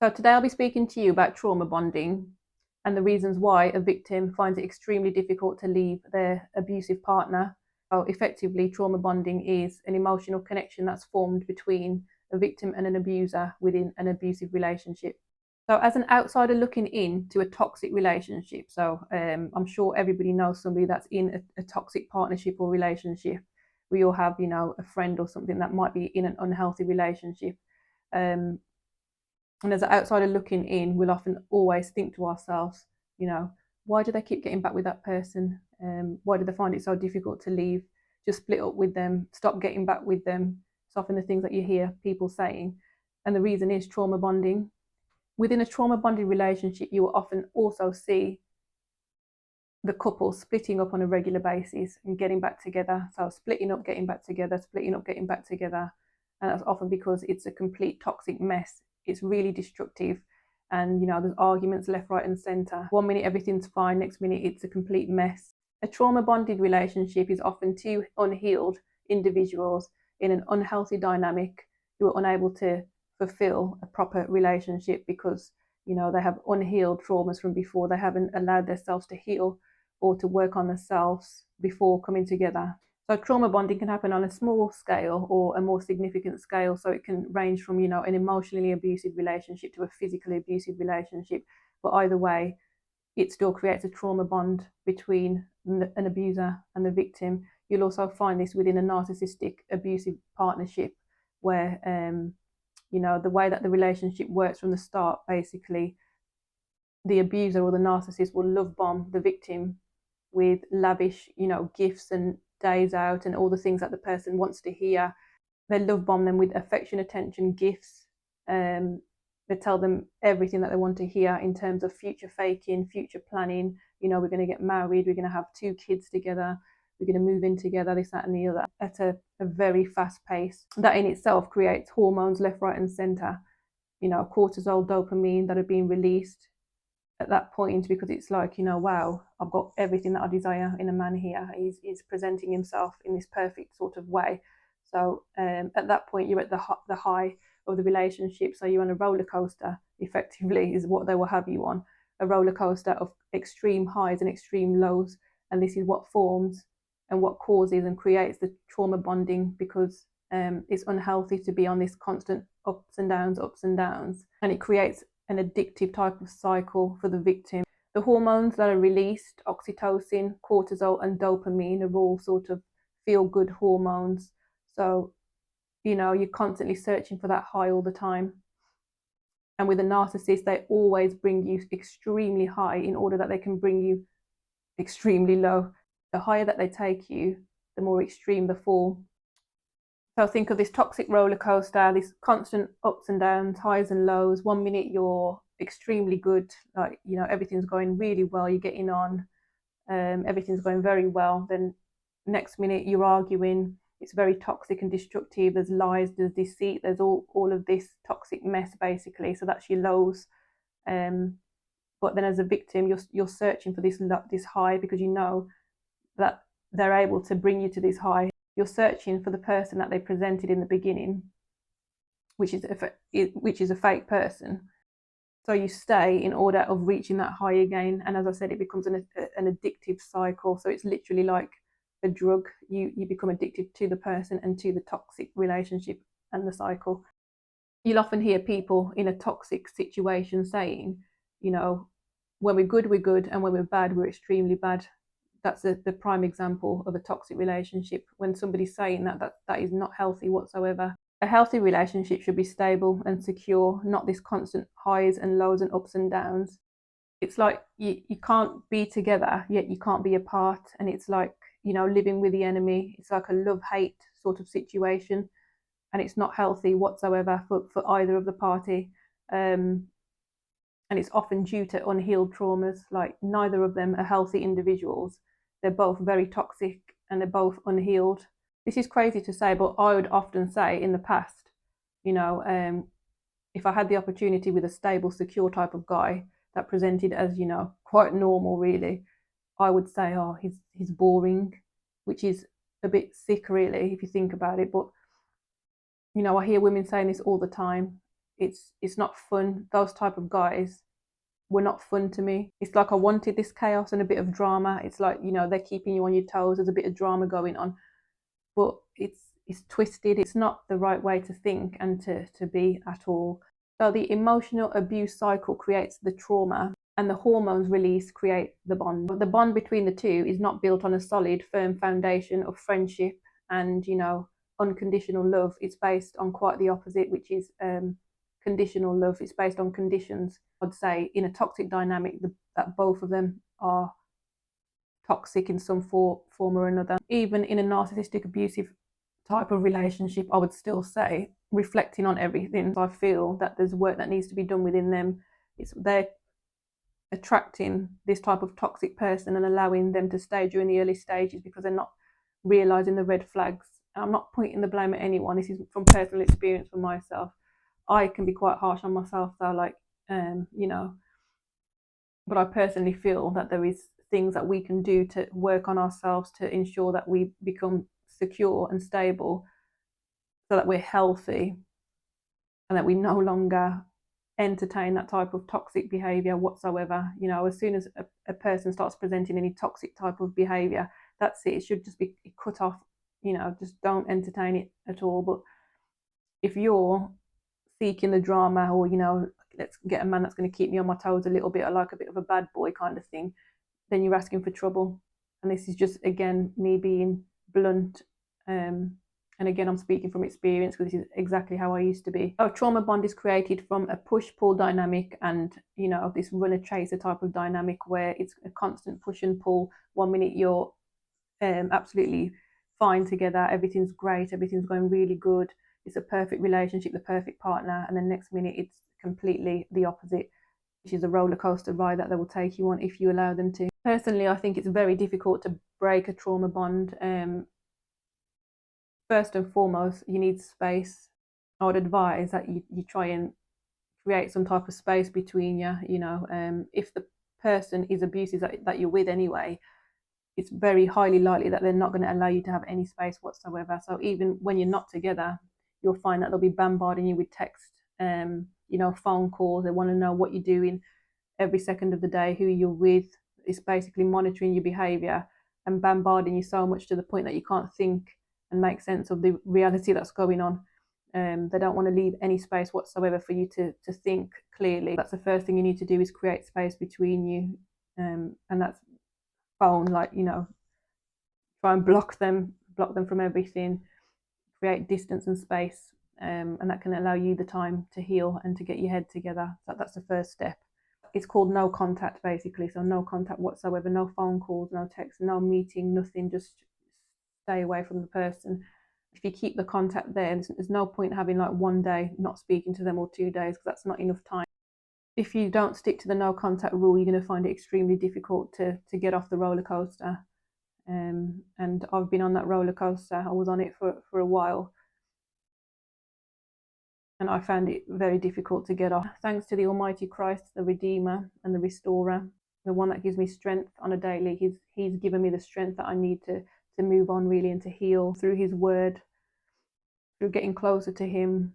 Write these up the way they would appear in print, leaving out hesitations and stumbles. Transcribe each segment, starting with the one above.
So today I'll be speaking to you about trauma bonding and the reasons why a victim finds it extremely difficult to leave their abusive partner. So effectively, trauma bonding is an emotional connection that's formed between a victim and an abuser within an abusive relationship. So as an outsider looking in to a toxic relationship, I'm sure everybody knows somebody that's in a toxic partnership or relationship. We all have, a friend or something that might be in an unhealthy relationship. Um, and as an outsider looking in, we'll often always think to ourselves, why do they keep getting back with that person? Why do they find it so difficult to leave? Just split up with them, stop getting back with them. It's often the things that you hear people saying. And the reason is trauma bonding. Within a trauma bonding relationship, you will often also see the couple splitting up on a regular basis and getting back together. So splitting up, getting back together, splitting up, getting back together. And that's often because it's a complete toxic mess. It's really destructive. And, there's arguments left, right, and center. One minute everything's fine, next minute it's a complete mess. A trauma bonded relationship is often two unhealed individuals in an unhealthy dynamic who are unable to fulfill a proper relationship because, they have unhealed traumas from before. They haven't allowed themselves to heal or to work on themselves before coming together. So trauma bonding can happen on a small scale or a more significant scale. So it can range from, an emotionally abusive relationship to a physically abusive relationship. But either way, it still creates a trauma bond between an abuser and the victim. You'll also find this within a narcissistic abusive partnership where, the way that the relationship works from the start, basically, the abuser or the narcissist will love bomb the victim with lavish, gifts and days out and all the things that the person wants to hear. They love bomb them with affection, attention, gifts. They tell them everything that they want to hear in terms of future faking, future planning. We're going to get married, we're going to have 2 kids together, we're going to move in together, this, that, and the other, at a very fast pace. That in itself creates hormones left, right, and center. Cortisol, dopamine that are being released at that point because it's like, wow, I've got everything that I desire in a man here. He's presenting himself in this perfect sort of way. So at that point, you're at the high of the relationship. So you're on a roller coaster, effectively, is what they will have you on. A roller coaster of extreme highs and extreme lows. And this is what forms and what causes and creates the trauma bonding because it's unhealthy to be on this constant ups and downs. And it creates an addictive type of cycle for the victim. The hormones that are released, oxytocin, cortisol, and dopamine, are all sort of feel-good hormones. So, you're constantly searching for that high all the time. And with a narcissist, they always bring you extremely high in order that they can bring you extremely low. The higher that they take you, the more extreme the fall. So think of this toxic roller coaster, this constant ups and downs, highs and lows. One minute you're extremely good, like, everything's going really well, you're getting on, everything's going very well. Then next minute you're arguing, it's very toxic and destructive. There's lies, there's deceit, there's all of this toxic mess basically. So that's your lows. But then as a victim, you're searching for this high because you know that they're able to bring you to this high. You're searching for the person that they presented in the beginning, which is a fake person. So you stay in order of reaching that high again. And as I said, it becomes an addictive cycle. So it's literally like a drug. You become addicted to the person and to the toxic relationship and the cycle. You'll often hear people in a toxic situation saying, when we're good, and when we're bad, we're extremely bad. That's the prime example of a toxic relationship. When somebody's saying that is not healthy whatsoever. A healthy relationship should be stable and secure, not this constant highs and lows and ups and downs. It's like you can't be together, yet you can't be apart. And it's like, living with the enemy. It's like a love-hate sort of situation. And it's not healthy whatsoever for either of the party. And it's often due to unhealed traumas. Like, neither of them are healthy individuals. They're both very toxic and they're both unhealed. This is crazy to say, but I would often say in the past, if I had the opportunity with a stable, secure type of guy that presented as, quite normal really, I would say, oh, he's boring, which is a bit sick really if you think about it. But, I hear women saying this all the time. it's not fun. Those type of guys were not fun to me. It's like I wanted this chaos and a bit of drama. It's like, you know, they're keeping you on your toes. There's a bit of drama going on, but it's twisted. It's not the right way to think and to be at all. So the emotional abuse cycle creates the trauma, and the hormones released create the bond. But the bond between the two is not built on a solid, firm foundation of friendship and, you know, unconditional love. It's based on quite the opposite, which is conditional love. It's based on conditions. I'd say in a toxic dynamic that both of them are toxic in some form or another. Even in a narcissistic abusive type of relationship, I would still say, reflecting on everything, I feel that there's work that needs to be done within them. They're attracting this type of toxic person and allowing them to stay during the early stages because they're not realizing the red flags. I'm not pointing the blame at anyone. This is from personal experience for myself. I can be quite harsh on myself though, like, you know, but I personally feel that there is things that we can do to work on ourselves to ensure that we become secure and stable so that we're healthy and that we no longer entertain that type of toxic behavior whatsoever. You know, as soon as a person starts presenting any toxic type of behavior, that's it. It should just be cut off. You know, just don't entertain it at all. But if you're seeking the drama, or, you know, let's get a man that's going to keep me on my toes a little bit, or like a bit of a bad boy kind of thing, then you're asking for trouble. And this is just, again, me being blunt. And again, I'm speaking from experience because this is exactly how I used to be. A trauma bond is created from a push-pull dynamic and, you know, this runner-chaser type of dynamic where it's a constant push and pull. 1 minute you're absolutely fine together, everything's great, everything's going really good, it's a perfect relationship, the perfect partner, and then next minute it's completely the opposite, which is a roller coaster ride that they will take you on if you allow them to. Personally, I think it's very difficult to break a trauma bond. First and foremost, you need space. I would advise that you try and create some type of space between you. You know, if the person is abusive that you're with anyway, it's very highly likely that they're not going to allow you to have any space whatsoever. So even when you're not together, you'll find that they'll be bombarding you with text, you know, phone calls. They want to know what you're doing every second of the day, who you're with. It's basically monitoring your behavior and bombarding you so much to the point that you can't think and make sense of the reality that's going on. They don't want to leave any space whatsoever for you to think clearly. That's the first thing you need to do, is create space between you, and that's phone, like, you know, try and block them from everything, create distance and space, and that can allow you the time to heal and to get your head together. So that's the first step. It's called no contact, basically. So no contact whatsoever, no phone calls, no text, no meeting, nothing. Just stay away from the person. If you keep the contact there, there's no point having like 1 day not speaking to them, or 2 days, because that's not enough time. If you don't stick to the no contact rule, you're going to find it extremely difficult to get off the roller coaster. And I've been on that roller coaster. I was on it for a while, and I found it very difficult to get off. Thanks to the Almighty Christ, the Redeemer and the Restorer, the one that gives me strength on a daily. He's given me the strength that I need to move on, really, and to heal through His Word, through getting closer to Him.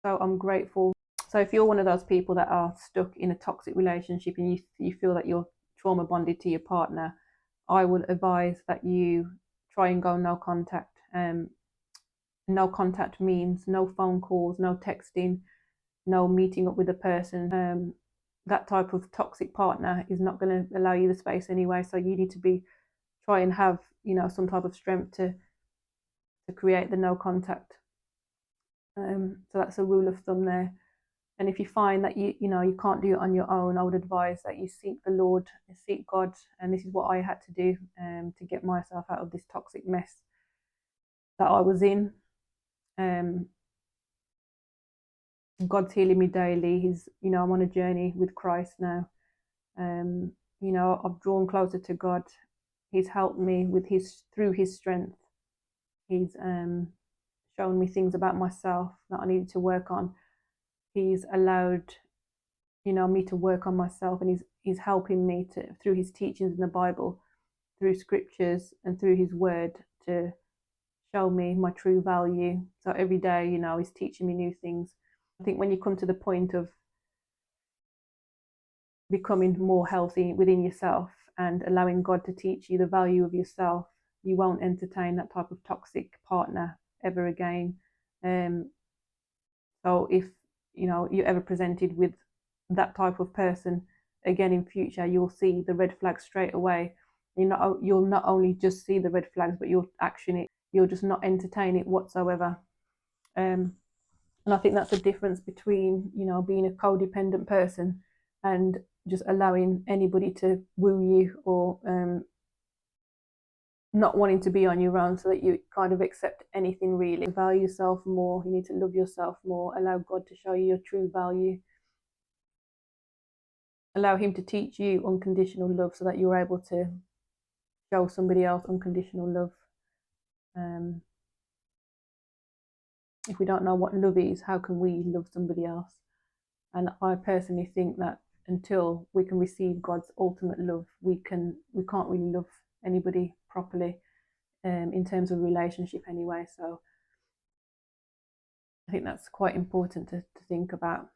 So I'm grateful. So if you're one of those people that are stuck in a toxic relationship and you feel that you're trauma bonded to your partner, I would advise that you try and go no contact. No contact means no phone calls, no texting, no meeting up with a person. That type of toxic partner is not going to allow you the space anyway. So you need to try and have, you know, some type of strength to create the no contact. So that's a rule of thumb there. And if you find that you can't do it on your own, I would advise that you seek the Lord, seek God. And this is what I had to do to get myself out of this toxic mess that I was in. God's healing me daily. I'm on a journey with Christ now. I've drawn closer to God. He's helped me through His strength. He's shown me things about myself that I needed to work on. He's allowed, me to work on myself, and he's helping me through His teachings in the Bible, through scriptures and through His Word, to show me my true value. So every day, you know, he's teaching me new things. I think when you come to the point of becoming more healthy within yourself and allowing God to teach you the value of yourself, you won't entertain that type of toxic partner ever again. So if you know you're ever presented with that type of person again in future, you'll see the red flags straight away. You'll not only just see the red flags, but you'll action it. You'll just not entertain it whatsoever. And I think that's the difference between, you know, being a codependent person and just allowing anybody to woo you, or not wanting to be on your own, so that you kind of accept anything really. Value yourself more, you need to love yourself more, allow God to show you your true value, allow him to teach you unconditional love so that you're able to show somebody else unconditional love. If we don't know what love is, how can we love somebody else? And I personally think that until we can receive God's ultimate love, we can't really love anybody properly, in terms of relationship anyway. So I think that's quite important to think about.